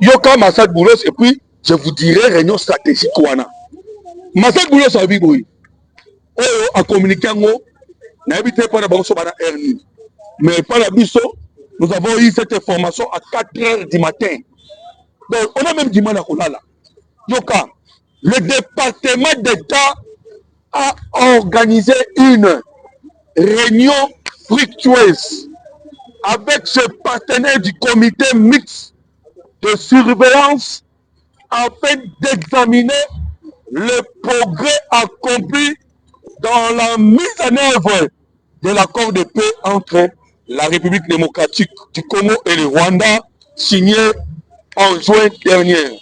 Yoka Massad Boulos, et puis je vous dirai réunion stratégique. Massad Boulos a vu, a communiqué en haut, n'a habité pas d'abord sur la RNU. Mais pas la biso, nous avons eu cette information à 4 h du matin. Donc, on a même du mal à Kolala. Yoka, le département d'État a organisé une réunion fructueuse avec ce partenaire du comité mixte de surveillance afin d'examiner le progrès accompli dans la mise en œuvre de l'accord de paix entre la République démocratique du Congo et le Rwanda, signé en juin dernier.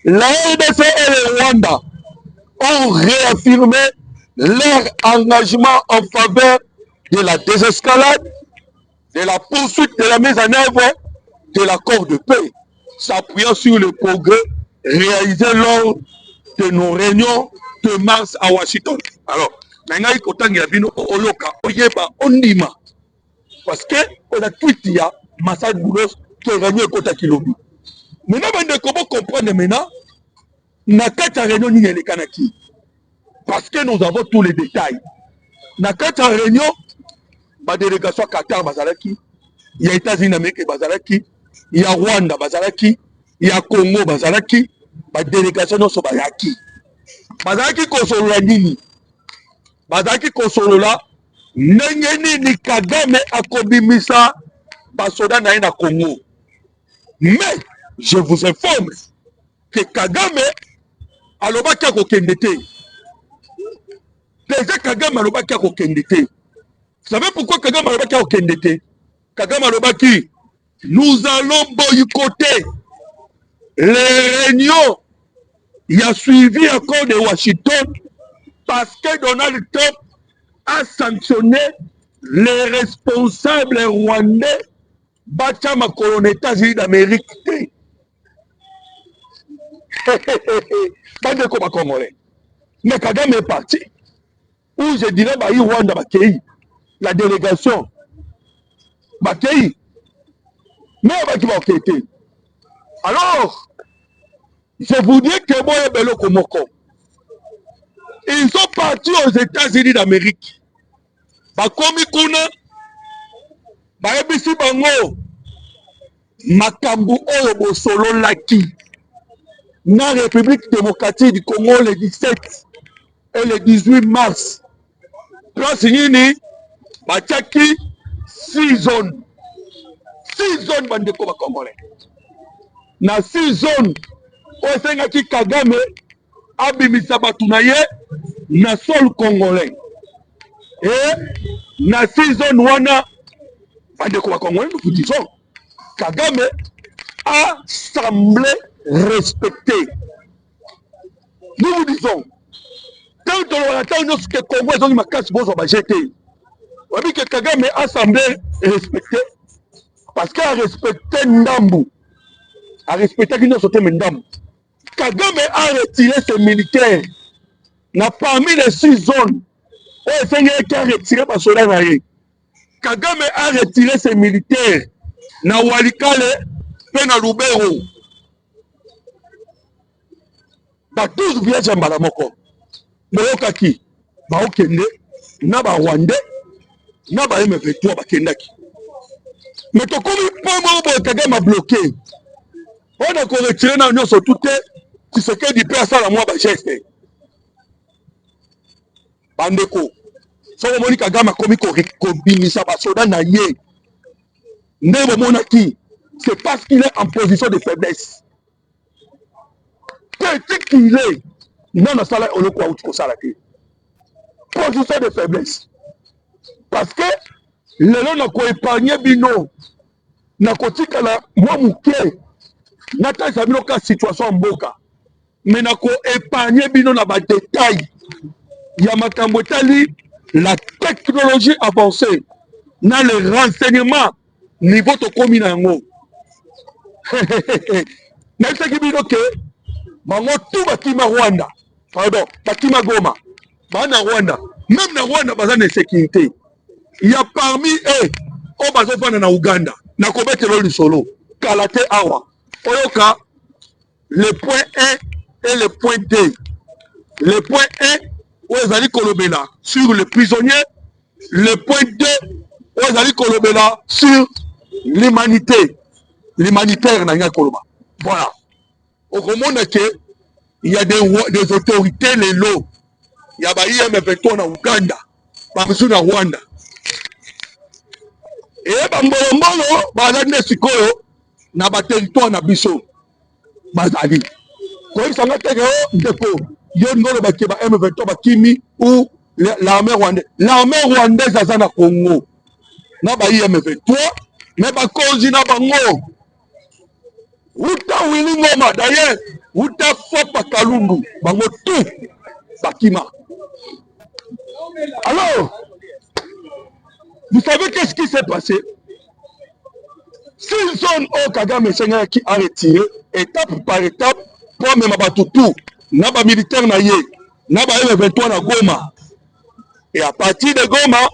La RDC et le Rwanda ont réaffirmé leur engagement en faveur de la désescalade, de la poursuite de la mise en œuvre de l'accord de paix, s'appuyant sur le progrès réalisé lors de nos réunions de mars à Washington. Alors, nangai kotangi ya bino oloka oyeba ondima parce que on a tweet ya Massad Boulos qui a gagné kota kilobi. Maintenant bande comment comprendre maintenant na kata réunion ni les kanaki parce que nous avons tous les détails. Na kata réunion ba délégation Qatar bazalaki, il y a États-Unis d'Amérique bazalaki, il y a Rwanda bazalaki, il y a Congo bazalaki, ba délégation no so bayaki. Bazalaki kosolola nini? Bazalaki kosolola ndenge nini Kagame akobimisa basoda na ye na Congo. Mais je vous informe que Kagame alobaki akokende te. Déjà Kagame alobaki akokende te. Vous savez pourquoi Kagame alobaki akokende te? Kagame alobaki nous allons boycotter les réunions. Il a suivi l'accord de Washington parce que Donald Trump a sanctionné les responsables rwandais battant ma colonne États-Unis d'Amérique. Pas de comme Congolais. Mais Kagame est parti. Où je dirais, bah, Rwanda, la délégation, bah, mais qui va quitter. Alors, je vous dis que moi, Bello Komoko, ils sont partis aux États-Unis d'Amérique. Bakomi kuna, baebisi bango, makambu oyo bosolo laki, na République démocratique du Congo le 17 et le 18 mars. Place nini, bachaki 6 zones. 6 zones bandeko ba Congolais. Na 6 zones, osengaki Kagame abimisa batu na ye na sol congolais. Et na 6 zones wana bandeko ba Congolais, nous vous disons Kagame a semblé respecter. Nous vous disons quand on attend ce que Congo est ma casse bozo ba jeté. On dit que Kagame a semblé respecter parce qu'il a respecté Ndambu. A respecté qu'il n'a sauté Ndambu. Kagame a retiré ses militaires. Na parmi les 6 zones, qui a retiré par cela. Kagame a retiré ses militaires. Na Walikale, pe na Lubero. Dans 12 villages à Malamoko. Moyokaki, Baokende, na ba Rwandais, na ba M23 bakendaki. Mais to comme pas moi Kagame a bloqué. On a retiré na union sur tout tu sais que du peut à ça la moi ba geste. Bandeko. So moni Kagame komi ko bimisa ba soda na ye. Ndebo monaki, c'est parce qu'il est en position de faiblesse. Petit qu'il est, non na sala oloko a utiko sala te. Position de faiblesse. Parce que lelo na ko épargner bino na kotika la moi muke nata zabino ka situation mboka mais na ko épargner bino na ba détail ya makambo tali la technologie avancée na le renseignement niveau to komi na ngo na tsaki bino ke bango tout bakima Rwanda pardon bakima Goma bana Rwanda même na Rwanda baza na sécurité. Il y a parmi eux, au bazofana na Uganda, na kobete lo lisolo, kalate awa, Oyoka, le point 1 et le point 2. Le point 1, Ozali Kolobela sur les prisonniers. Le point 2, Ozali Kolobela sur l'humanité. L'humanitaire n'a Koloba. Voilà. Au monde, il y a des autorités, les lots. Il y a des IM23 en Ouganda, par exemple en Rwanda. Et Bambolo, Bazane Sikoyo, na ba territoire na biso. Bazali. Quand ils sont là, il y a M23 Bakimi ou l'armée rwandaise. L'armée rwandaise a na Congo. Na ba M23, mais ba cause na bango. Uta Willy Ngoma, d'ailleurs, Uta Fopa Kalundu, bango tout, Bakima. Alors, vous savez qu'est-ce qui s'est passé? S'ils sont au Kagame Seigneur qui a retiré, étape par étape, pour même Batoutou, Naba militaire na ye, Naba M23 na Goma. Et à partir de Goma,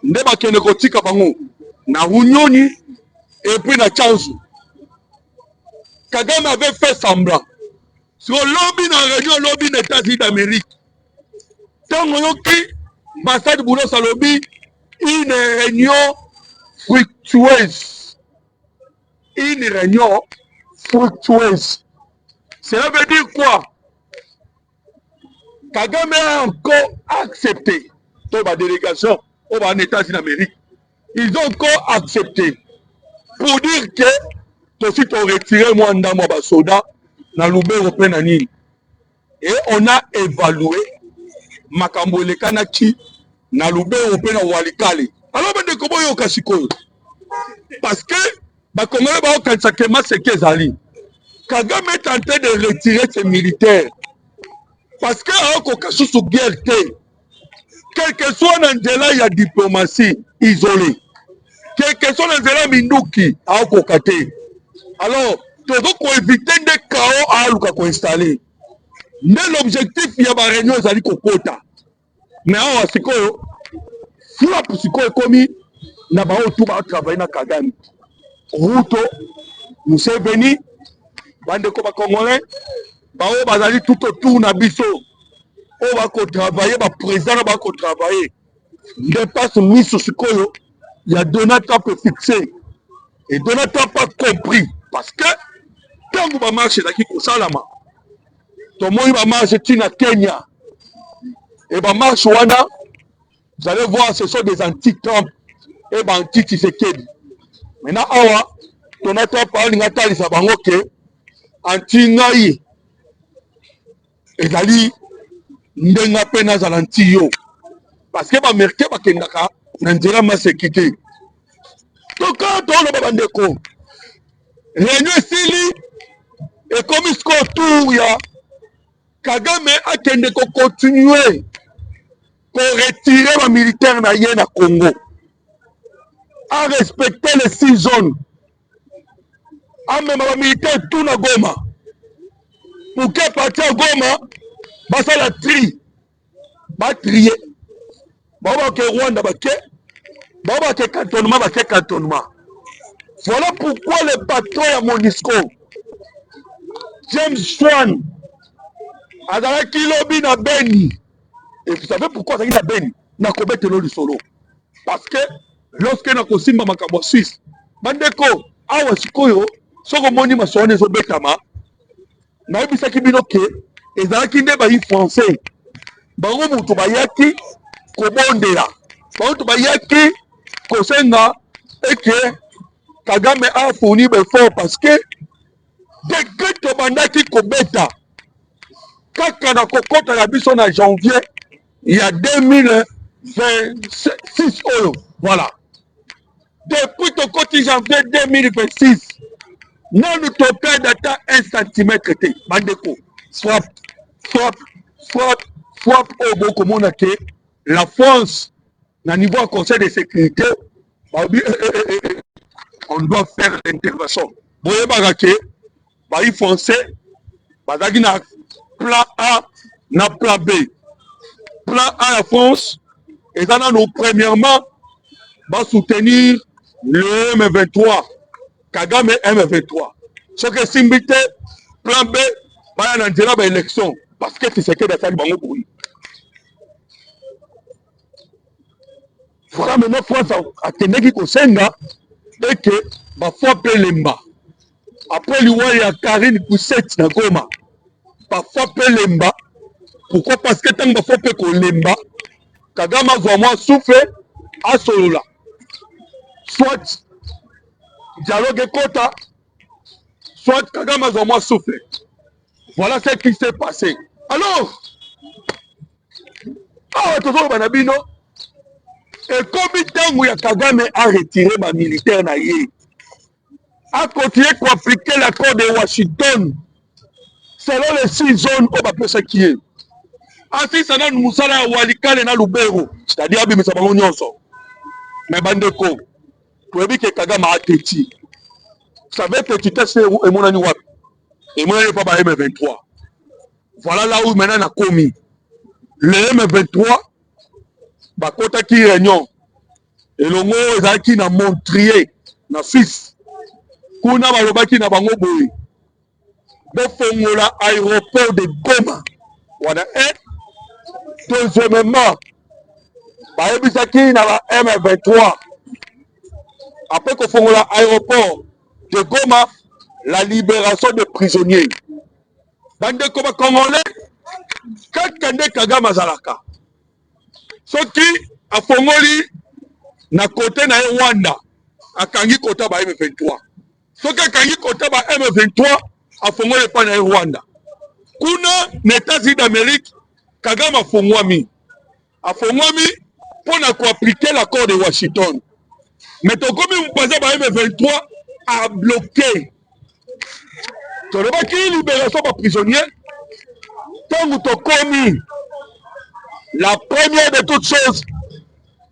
Neba Kenekotika Bango, na Runyoni, et puis na Chanzu. Kagame avait fait semblant. Sur le lobby dans la région, lobby des États-Unis d'Amérique. Tant que l'ambassade Boulos à lobby, une réunion fructueuse. Une réunion fructueuse. Cela veut dire quoi? Kagame a encore accepté. Dans la délégation aux États-Unis d'Amérique. Ils ont encore accepté. Pour dire que aussi on retiré moi dans soda na Lubero pe na nini. Et on a évalué makambo le kanaki na Lubero pe na Walikale. Alors ben de kobo yo kasiko. Parce que ba Congolais ba okanisa ke maseke zali. Kagame est en train de retirer ses militaires. Parce que ako kasusu guerre te. Quel que soit l'endroit il y a diplomatie isolée. Quel que soit l'endroit minduki ako kate. Alors, tu dois éviter des chaos à Luka ko installer. Mais l'objectif, il y a des réunions qui sont kota. Mais on a sikoyo, frappe sikoyo komi, na ba otu ba travailler na Kagame. Ruto, Museveni, bande ko ba Congolais, ba o bazali tout autour na biso. On va ko travailler, ba président ba ko travailler. Dépasse miso sikoyo, il y a Donald Trump fixé. Et Donald Trump pas compris. Parce que quand vous va marcher là qui Salama, tout le monde va marcher à Kenya et va marcher Rwanda, vous allez voir ce sont des anti-Trump et des anti-Tshisekedi. Maintenant, awa, Donald Trump parle n'atali sa bango ke anti-ngai ezali ndenga pena za anti-yo parce que ba merke ba kendaka na nzela ma sécurité. Donc quand on va bandeko réunion sili et comme il se tour ya Kagame a kende ko continuer pour retirer les militaires na yé na Congo à respecter les 6 zones à même les militaires tout na Goma pour que partir à Goma basa la tri ba trier ba ke Rwanda ba ke cantonnement. Voilà pourquoi le patron à Monisco, James Swan, a dans qui lobby na Beni. Et vous savez pourquoi ça na Beni? Na kobete lo solo. Parce que lorsque na kosimba makabo Suisse, bandeko awa sikoyo soko moni masone so betama. Na yebisa ki binoke ezalaki nde ba yi français. Bango mutu bayaki kobondela. Bango bayaki kosenga eke Kagame a fourni l'effort parce que décret de mandat qui kobeta kaka na kokota na biso na janvier il y a 2026 euro. Voilà. Depuis le côté janvier 2026, non nous total d'atteindre 1 centimètre. Bandeko, swap au beau comme on a que la France, na niveau conseil de sécurité, on doit faire l'intervention. Boye bagake, bayi français, bazaki na plan A, na plan B. Plan A la France, et ça nous premièrement, va soutenir le M23, Kagame M23. Ce que Simbité, plan B, il y a une élection. Parce que tu sais que c'est un bruit. Voilà maintenant France a tenu qu'on s'enga et que ma foi peut l'emba. Après il y a Karine Poussette dans Goma. Ma foi peut l'emba. Pourquoi? Parce que tant que ma foi peut qu'on l'emba, Kagama vraiment souffle à Solola. Soit dialogue Kota, soit Kagama vraiment souffle. Voilà ce qui s'est passé. Alors, toujours Banabino. Et comme Tango ya Kagame a retiré ma militaire na ye, a continué à appliquer l'accord de Washington selon les 6 zones au Bapesa qui est. Ainsi, ça donne Moussala Walikale na Lubero, c'est-à-dire Abimisa Bango Nyonso. Mais Bandeko, tu as vu que Kagame a téti. Ça veut dire que tu testes et mon ani wapi. Et mon ani pas M23. Voilà là où maintenant on a commis. Le M23, Bakota qui réunion. Et le mot est qui n'a montré, na Suisse. Kuna balobaki na bango boy. Bofongola aéroport de Goma. Voilà un. Deuxièmement, baebisaki na ba M23. Après qu'on fongola aéroport de Goma, la libération des prisonniers. Bande comme Congolais, Kakande Kagame Zalaka. Ce qui a fongoli na côté na Rwanda, a Kangi Kota ba M23. Ce qui a Kangi Kota ba M23, a fongoli pa na Rwanda. Kuna n'États-Unis d'Amérique, Kagame a fongwami. A fongwami pour appliquer l'accord de Washington. Mais ton comme vous passez par M23 a bloqué. Tu n'as pas qui libération par prisonnier. Tant que tu as commis la première de toutes choses,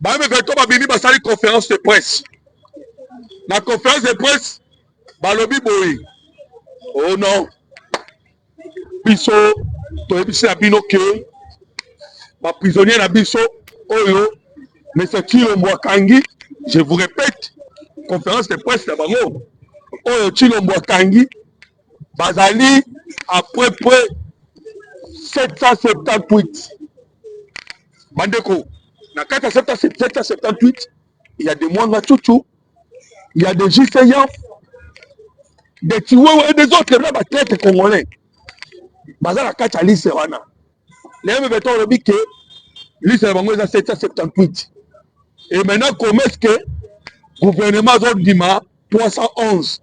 M23 a béni dans une conférence de presse. La conférence de presse, Balobi Boy. Oh non. Biso, tu as dit à Binoke, ma prisonnier na Biso, Oyo, mais c'est qui le Mwakangi. Je vous répète, conférence de presse de Bango, Oyo Chilombo Kangi, Bazali, après près 778. Bandeko, dans 778, il y a des Mwanga Tchouchou, il y a des Giseyans, des Tiwewe et des autres, là, traite congolais. Bazala Kacha Lise Wana. Les M23 le dit que Lise Bango est à 778. Et maintenant, comment est-ce que le gouvernement a dit 311?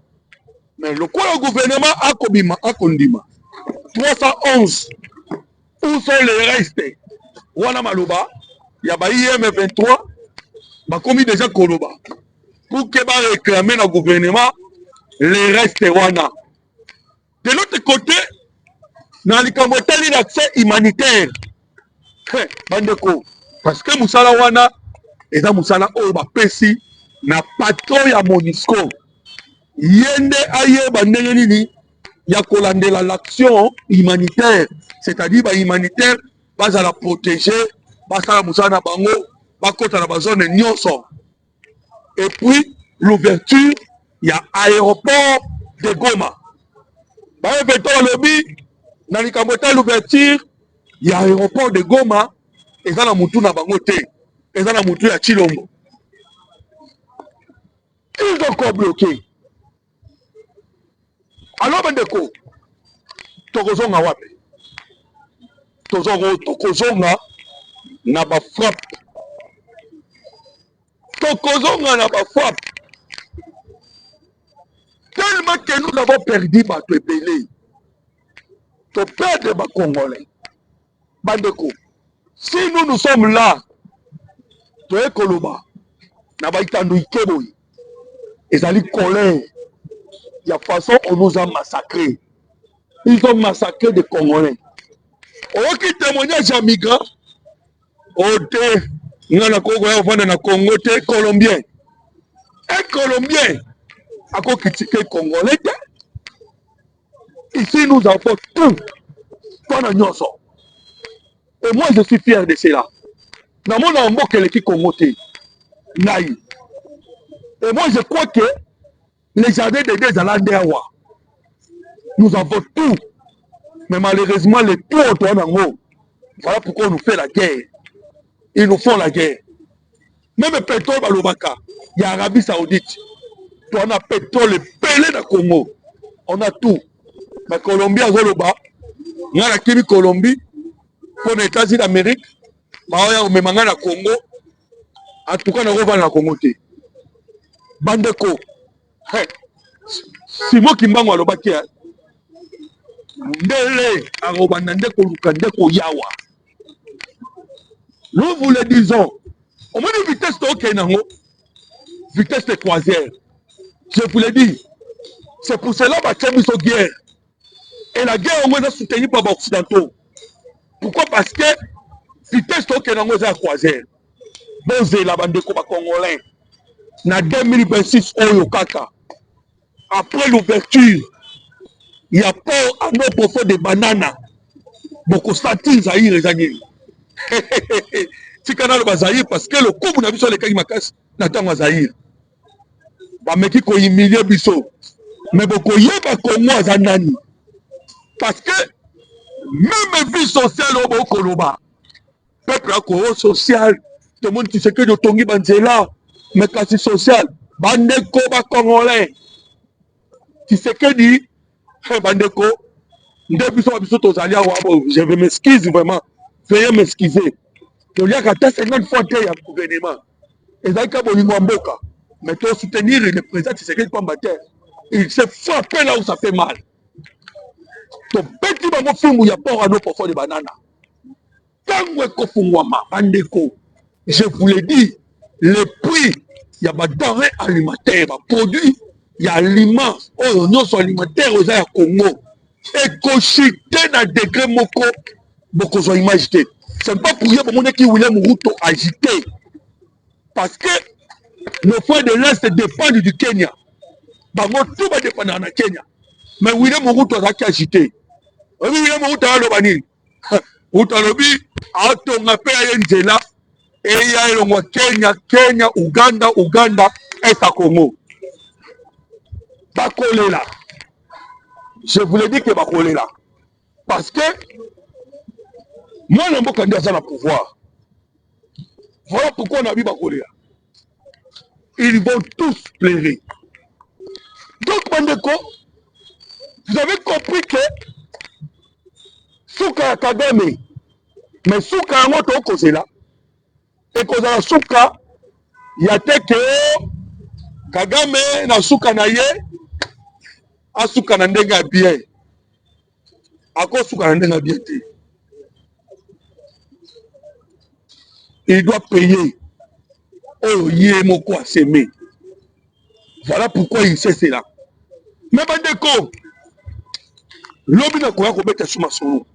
Mais le quoi le gouvernement a Kobima, a Kondima 311. Où sont les restes? Wana Maloba, il y a M23, bah commis déjà Koloba. Pour que va réclamer le gouvernement les restes Wana. De l'autre côté, dans les Cambodgiens, l'accès humanitaire. Bandeko, parce que Moussala Wana, et dans Moussala Oba Pessi, na patron ya Monisco. Yende aye bandeni ya kolandela l'action humanitaire, c'est-à-dire ba humanitaire bas à la protéger, bas à la Moussala Bango, bas kota na bazone nyonso. Et puis l'ouverture, il y a aéroport de Goma. Ba veto lobby dans les Cambodgiens l'ouverture, il y a aéroport de Goma et ça na mutu na bango te, et ça na mutu ya Chilombo. Ils ont encore bloqué. Alors, Bandeko, Tokozonga wapi? Tokozonga na ba frappe. Tokozonga na ba frappe. Tellement que nous avons perdu notre pays. To perdre ba Congolais. Bandeko, si nous sommes là, to ekoloba na ba itandu ikeboyi. Ils allaient colère. Il y a façon on nous a massacrés. Ils ont massacré des Congolais. On qui témoignage à migrants. On na Congo, Colombien. Un Colombien a critiqué les Congolais. Ici nous avons tout. Et moi je suis fier de cela. Dans mon amour que l'équipe Congoté. Naï. Et moi je crois que les jardins de Dezalandewa, Nous avons tout. Mais malheureusement, les tout autour en haut. Voilà pourquoi on nous fait la guerre. Ils nous font la guerre. Même le pétrole, il y a Arabie Saoudite. On a pétrole pelé dans le Congo. On a tout. La Colombie a Zoloba. On a la Kimi Colombie. Pour les États-Unis d'Amérique. On a le Congo. En tout cas, on a revu le Congo. Bandeko. Si moi qui m'en vais à Ndele, Arobanda Ndeko Lukandeko Yawa. Nous vous le disons. Au moins de vitesse de Okenango, vitesse de croisière. Je vous le dis. C'est pour cela que nous avons guerre. Et la guerre, au moins, est soutenue par les Occidentaux. Pourquoi? Parce que vitesse de Okenango est la croisière. Bon, c'est la bande de Congolais. En 2026, Oyo Kaka. Après l'ouverture, il y a port à nos profonds de bananes. Beaucoup de Zahir et Zahir. Si canal va Zahir, parce que le coup, vous avez vu sur les Kagimakas, n'attend Zahir. Mais qui a humilié Bisso. Mais beaucoup y a Congo à Zanani. Parce que même vie sociale au Koloba, peuple à Congo social, tout le monde qui sait que de Tongi Banzela, mais classe sociale, Bandeko Congolais. Tu sais que dit, Bandeko, je vais m'excuser vraiment. Veuillez m'excuser. Il y a 50 fois qu'il y a un gouvernement. Et ça, mais pour soutenir le président Tshisekedi combattant, il s'est frappé là où ça fait mal. Donc, petit bango fungu ya port à nos profonds de banana. Tango kofungwama, bandeko. Je vous l'ai dit, le prix, il y a des denrées alimentaires, des produits, il y a aliments, oignons alimentaires aux airs Congo. Et cochité dans degré moko, beaucoup sont imaginé. C'est pas pour rien que William Ruto agité. Parce que nos frères de l'Est dépendent du Kenya. Bango tout va dépendre du Kenya. Mais William Ruto a agité. William Ruto a l'obani. Ruto a l'obi, a tonga pe a yenzela. Et il y a le Kenya, Kenya, Uganda, Uganda, et à Congo. Bakole là. Je vous l'ai dit que Bakole là. Parce que moi, je suis candidat à pouvoir. Voilà pourquoi on a vu Bakole là. Ils vont tous pleurer. Donc, Bandeko, vous avez compris que Souka Kagame, mais Souka a monté au côté là. Et que dans Souka, il y a que Kagame na Souka na ye, a Souka na ndenga bien. A quoi Souka na ndenga bien? Il doit payer. Oh, yé moko a semé. Voilà pourquoi il sait cela. Mais Bandeko, l'homme n'a pas commettre sur ma solo.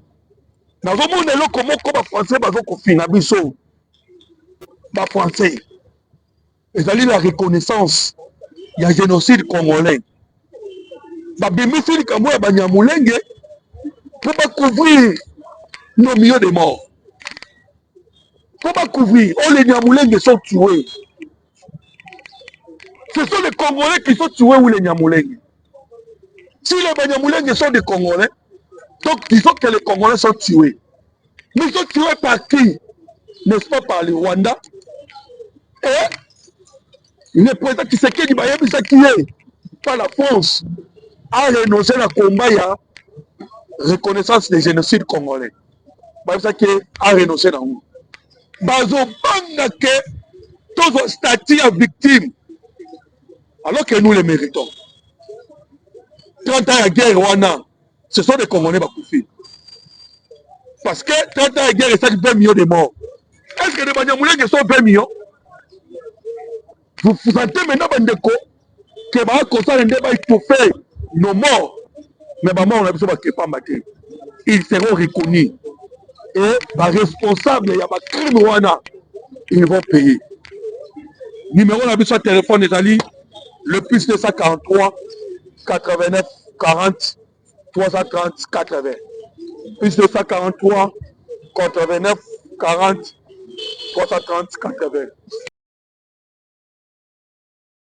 Nous avons dit comment les Français vont finir biso. Les Français. Ils ont la reconnaissance. Il y a génocide congolais. Les bénéficiaires de Banyamulenge pour pas couvrir nos millions de morts. Pour pas couvrir. Oh, les Nyamulenge sont tués. Ce sont les Congolais qui sont tués ou les Nyamulenge. Si les Banyamulenge sont des Congolais, donc disons que les Congolais sont tués. Mais ils sont tués par qui? N'est-ce pas par le Rwanda? Et le président Tshisekedi qui est par la France a renoncé à la combat à reconnaissance des génocides congolais. Qui a renoncé à nous. Bazo banga que tous les statuts à victimes alors que nous les méritons. 30 ans de guerre Rwanda, ce sont des Congolais qui parce que 30 ans de guerre, c'est 20 millions de morts. Est-ce que les Banyamulenge sont 20 millions? Vous sentez maintenant, Bandeko, que va concerner des bails pour faire nos morts. Mais maman, on a besoin de pas mater. Ils seront reconnus. Et les responsables, il y a des crimes Rwanda, ils vont payer. Numéro on a besoin de téléphone des alliés, le plus 243 89 40 330 80. Plus 243 89 40 330 80.